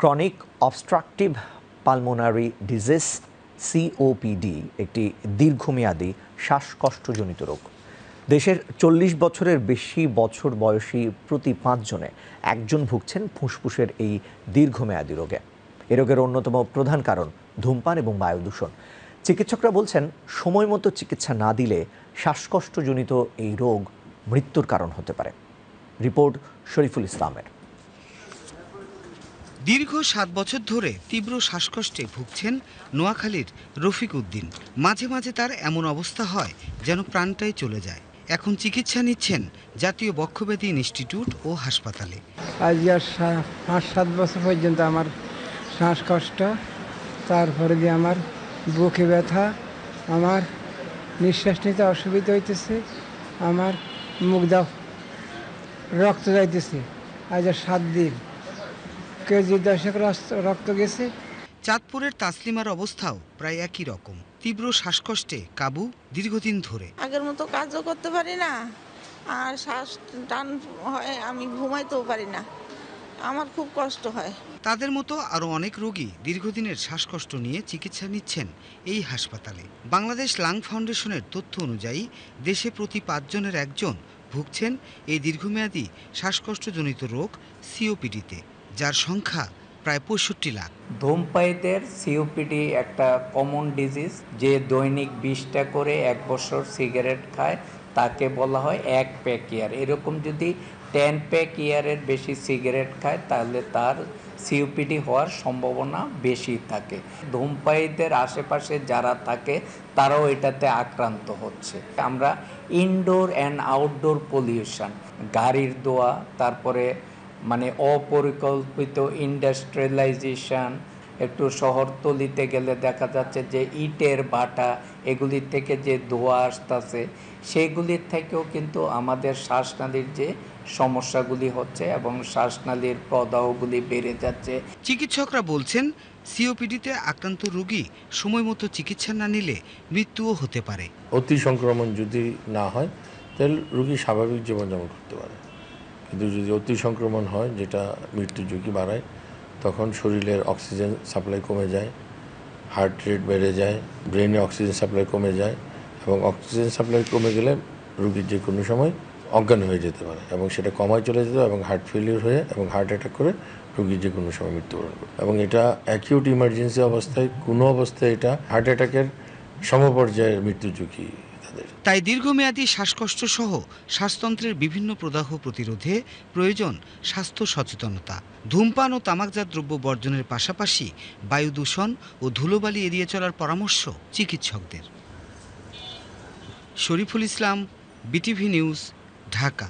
Chronic obstructive pulmonary disease COPD একটি দীর্ঘমেয়াদী শ্বাসকষ্টজনিত রোগ। দেশের ৪০ বছরের বেশি বছর বয়সী প্রতি ৫ জনে একজন ভুগছেন ফুসফুসের এই দীর্ঘমেয়াদী রোগে। এ রোগের অন্যতম প্রধান কারণ ধূমপান এবং বায়ু দূষণ। চিকিৎসকরা বলছেন, সময় মতো চিকিৎসা না দিলে শ্বাসকষ্টজনিত এই রোগ মৃত্যুর কারণ হতে পারে। রিপোর্ট শরীফুল ইসলামের। দীর্ঘ ৭ বছর ধরে তীব্র শ্বাসকষ্টে ভুগছেন নোয়াখালীর রফিক উদ্দিন। মাঝে মাঝে তার এমন অবস্থা হয় যেন প্রাণটাই চলে যায়। এখন চিকিৎসা নিচ্ছেন জাতীয় বক্ষব্যাধি ইনস্টিটিউট ও হাসপাতালে। আজ ৫-৭ বছর পর্যন্ত আমার শ্বাসকষ্ট, তারপরে দিয়ে আমার বুকে ব্যথা, আমার নিঃশ্বাস নিতে অসুবিধা হইতেছে, আমার মুখ দাও রক্ত যাইতেছে। আজ ৭ দিন কেজি 10 রক্ত গেছে। চাঁদপুরের তাসলিমার অবস্থাও প্রায় একই রকম। তীব্র শ্বাসকষ্টে কাবু দীর্ঘদিন ধরে। আগের মতো কাজও করতে পারি না, আর শ্বাস টান হয়, আমি ঘুমাইতেও পারি না, আমার খুব কষ্ট হয়। তাদের মতো আরও অনেক রোগী দীর্ঘদিনের শ্বাসকষ্ট নিয়ে চিকিৎসা নিচ্ছেন এই হাসপাতালে। বাংলাদেশ লাং ফাউন্ডেশনের তথ্য অনুযায়ী দেশে প্রতি ৫ জনের একজন ভুগছেন এই দীর্ঘমেয়াদী শ্বাসকষ্টজনিত রোগ সিওপিডিতে, যার সংখ্যা প্রায় ৬৫ লাখ। ধূমপায়ীদের সিওপিডি একটা কমন ডিজিজ। যে দৈনিক ২০টা করে ১ বছর সিগারেট খায় তাকে বলা হয় ১ প্যাক ইয়ার। এরকম যদি 10 প্যাক ইয়ারের বেশি সিগারেট খায় তাহলে তার সিওপিডি হওয়ার সম্ভাবনা বেশি থাকে। ধূমপায়ীদের আশেপাশে যারা থাকে তারাও এটাতে আক্রান্ত হচ্ছে। আমরা ইনডোর অ্যান্ড আউটডোর পলিউশন, গাড়ির ধোঁয়া, তারপরে অপরিকল্পিত ইন্ডাস্ট্রিয়ালাইজেশন, একটু শহরতলিতে গেলে দেখা যাচ্ছে যে ইটের ভাটা, এগুলির থেকে যে ধোঁয়া আসতেছে সেগুলির থেকেও কিন্তু আমাদের শ্বাসনালীর যে সমস্যাগুলি হচ্ছে এবং শ্বাসনালীর প্রদাহগুলি বেড়ে যাচ্ছে। চিকিৎসকরা বলছেন, সিওপিডিতে আক্রান্ত রোগী সময় মতো চিকিৎসা না নিলে মৃত্যুও হতে পারে। অতি সংক্রমণ যদি না হয় তাহলে রোগী স্বাভাবিক জীবনযাপন করতে পারে, কিন্তু যদি অতি সংক্রমণ হয় যেটা মৃত্যুর ঝুঁকি বাড়ায়, তখন শরীরের অক্সিজেন সাপ্লাই কমে যায়, হার্ট রেট বেড়ে যায়, ব্রেনে অক্সিজেন সাপ্লাই কমে যায়, এবং অক্সিজেন সাপ্লাই কমে গেলে রোগীর যে কোনো সময় অজ্ঞান হয়ে যেতে পারে এবং সেটা কমায় চলে যেতে পারে এবং হার্ট ফেলিওর হয়ে এবং হার্ট অ্যাটাক করে রোগীর যে কোনো সময় মৃত্যুবরণ করে। এবং এটা অ্যাকিউট ইমার্জেন্সি অবস্থায়, কোনো অবস্থায় এটা হার্ট অ্যাটাকের সমপর্যায়ের মৃত্যু ঝুঁকি। তাই দীর্ঘমেয়াদী শ্বাসকষ্ট সহ শ্বাসতন্ত্রের বিভিন্ন প্রদাহ প্রতিরোধে প্রয়োজন স্বাস্থ্য সচেতনতা। ধূমপান ও তামাকজাত দ্রব্য বর্জনের পাশাপাশি বায়ু দূষণ ও ধুলোবালি এড়িয়ে চলার পরামর্শ চিকিৎসকদের। Shariful Islam, BTV news, Dhaka.